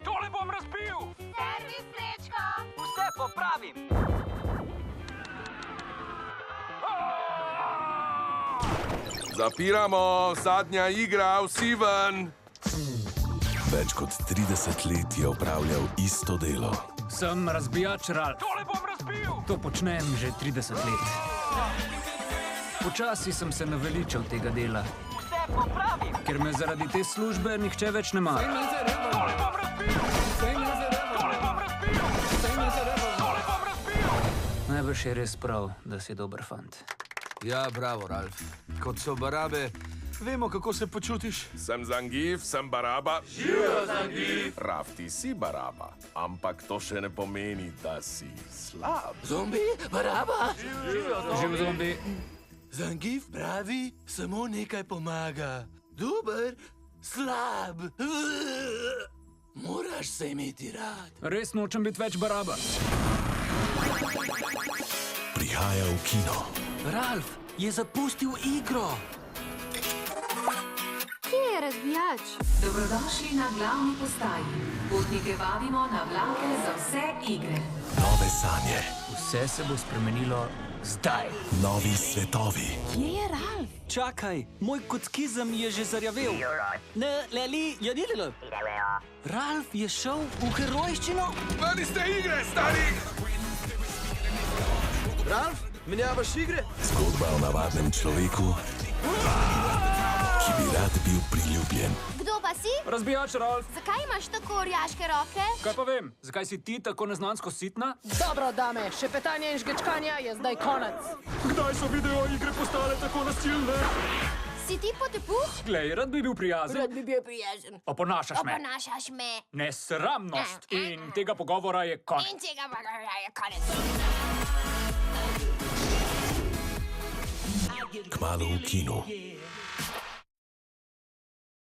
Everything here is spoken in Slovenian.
Tole bom razbil! Servis, Srečko! Vse popravim. Zapiramo, zadnja igra, vsi ven! Več kot 30 let je opravljal isto delo. Sem razbijač Ralf. Tole bom razbil! To počnem že 30 let. Počasi sem se naveličal tega dela, Vse popravim. ker me zaradi te službe nihče več ne mara. Tole bom razbil! Tole bom razbil! Tole bom razbil! Najbrž je res prav, da si dober fant. Ja, bravo, Ralf. Kot so barabe, vemo, kako se počutiš. Sem Zangief, sem Baraba. Živijo, Zangief! Raf, ti si Baraba, ampak to še ne pomeni, da si slab. Zombi, baraba? Živ zombi. Zangief pravi, samo nekaj pomaga. Dober, slab. Moraš se imeti rad. Res nočem biti več Baraba. Prihaja v kino. Ralf je zapustil igro. Kje je razbijač? Dobrodošli na glavni postaji. Potnike vabimo na vlake za vse igre. Nove sanje, Vse se bo spremenilo zdaj. novi svetovi. Kje je Ralf? Čakaj, moj kockizem je že zarjavel. Ne, Leli, ja ni Leli. Ralf je šel v herojščino? Ven iz te igre, stari! Ralf, menjavaš igre? Zgodba o navadnem človeku, ki bi rad bil priljubljen. Kdo pa si? Razbijač Ralf. Zakaj imaš tako orjaške roke? Kaj pa vem, zakaj si ti tako neznansko sitna? Dobro, dame, šepetanje in žgečkanja je zdaj konec. Kdaj so video igre postale tako nasilne? Si ti potepuh? Glej, rad bi bil prijazen. bi bil prijazen. Oponašaš me. Oponašaš me. Nesramnost. In tega pogovora je konec. In tega pa je konec. Kmalu v kinu.